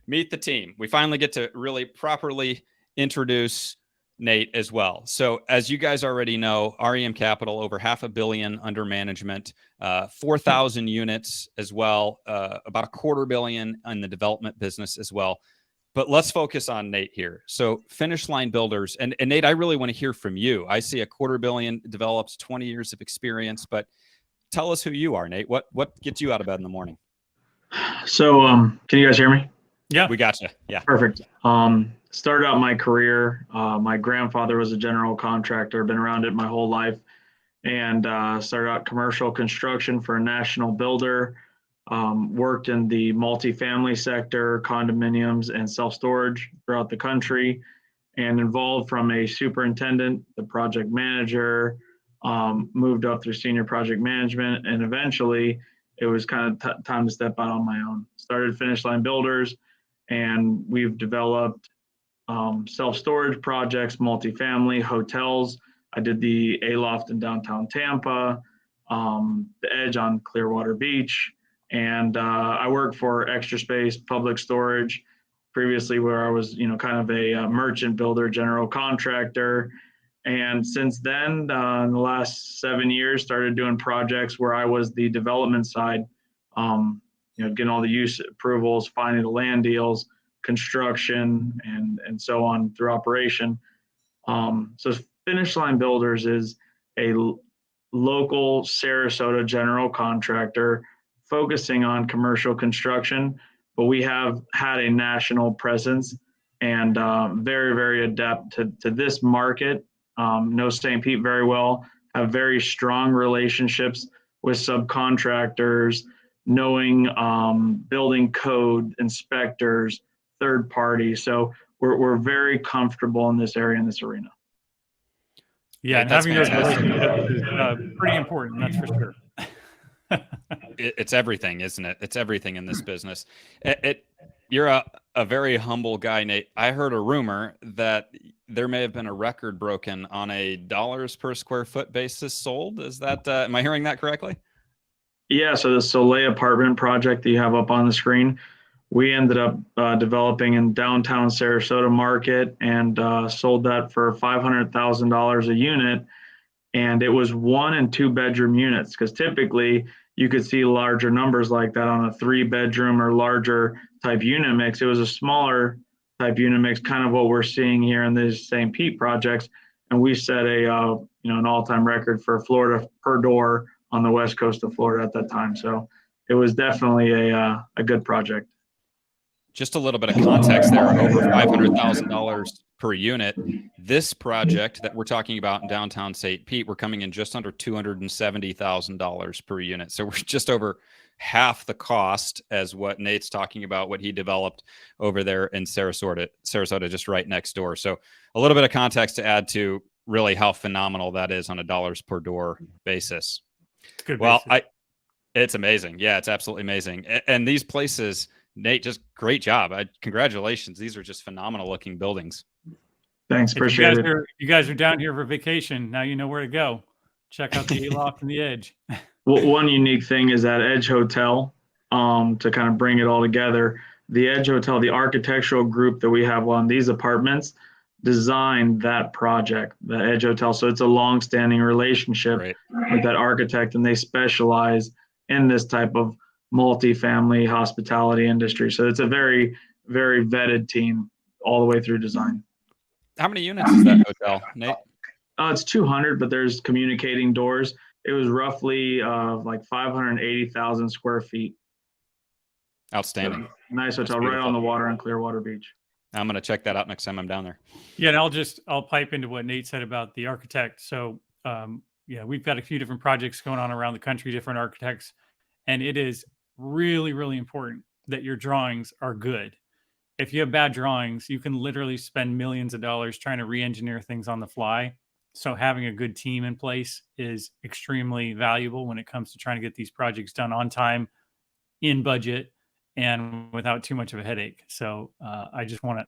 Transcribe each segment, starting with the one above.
meet the team. We finally get to really properly introduce Nate as well. So as you guys already know, REM Capital, over $500 million under management, 4,000 units as well, about $250 million in the development business as well. But let's focus on Nate here. So Finish Line Builders, and Nate, I really want to hear from you. I see $250 million develops, 20 years of experience, but tell us who you are, Nate. What gets you out of bed in the morning? So, can you guys hear me? Yeah, we got you. Yeah, perfect. Started out my career. My grandfather was a general contractor. Been around it my whole life, and started out commercial construction for a national builder. Worked in the multifamily sector, condominiums, and self-storage throughout the country, and involved from a superintendent, the project manager, moved up through senior project management, and eventually it was kind of time to step out on my own. Started Finish Line Builders, and we've developed self-storage projects, multifamily, hotels. I did the A-Loft in downtown Tampa, the Edge on Clearwater Beach, and I worked for Extra Space Public Storage previously, where I was, kind of a merchant builder, general contractor. And since then, in the last 7 years, started doing projects where I was the development side, getting all the use approvals, finding the land deals, construction, and so on through operation. So Finish Line Builders is a local Sarasota general contractor focusing on commercial construction, but we have had a national presence and very, very adept to this market. Know St. Pete very well, have very strong relationships with subcontractors, knowing building code, inspectors, third parties. So we're very comfortable in this area, in this arena. Yeah, and having those relationships is pretty important, that's for sure. It's everything, isn't it? It's everything in this business. You're a very humble guy, Nate. I heard a rumor that there may have been a record broken on a dollars per square foot basis sold. Is that, am I hearing that correctly? Yeah, so the Soleil apartment project that you have up on the screen, we ended up developing in downtown Sarasota market and sold that for $500,000 a unit. And it was 1 and 2 bedroom units, because typically you could see larger numbers like that on a 3-bedroom or larger type unit mix. It was a smaller type unit mix, kind of what we're seeing here in these St. Pete projects. And we set an all-time record for Florida per door on the west coast of Florida at that time. So it was definitely a good project. Just a little bit of context there, over $500,000 per unit. This project that we're talking about in downtown St. Pete, we're coming in just under $270,000 per unit. So we're just over half the cost as what Nate's talking about, what he developed over there in Sarasota, just right next door. So a little bit of context to add to really how phenomenal that is on a dollars per door basis. Good. Well, it's amazing. Yeah, it's absolutely amazing. And these places, Nate, just great job. Congratulations. These are just phenomenal looking buildings. Thanks. Appreciate it. You guys are down here for vacation. Now you know where to go. Check out the A-Loft and the Edge. Well, one unique thing is that Edge Hotel, to kind of bring it all together. The Edge Hotel, the architectural group that we have on these apartments, designed that project, the Edge Hotel. So it's a long-standing relationship with that architect, and they specialize in this type of multifamily hospitality industry. So it's a very, very vetted team all the way through design. How many units is that hotel, Nate? It's 200, but there's communicating doors. It was roughly like 580,000 square feet. Outstanding. So, nice hotel right on the water on Clearwater Beach. I'm going to check that out next time I'm down there. Yeah, and I'll pipe into what Nate said about the architect. So, we've got a few different projects going on around the country, different architects, and it is really, really important that your drawings are good. If you have bad drawings, you can literally spend millions of dollars trying to re-engineer things on the fly. So having a good team in place is extremely valuable when it comes to trying to get these projects done on time, in budget, and without too much of a headache. So I just want to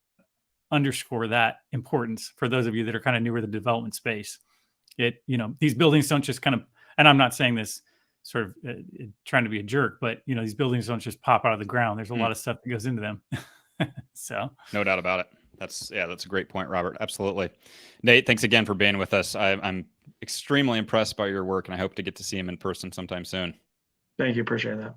underscore that importance for those of you that are kind of newer to the development space. These buildings don't just kind of, and I'm not saying this sort of trying to be a jerk, but these buildings don't just pop out of the ground. There's a lot of stuff that goes into them. So no doubt about it. That's a great point, Robert. Absolutely. Nate, thanks again for being with us. I'm extremely impressed by your work, and I hope to get to see him in person sometime soon. Thank you. Appreciate that.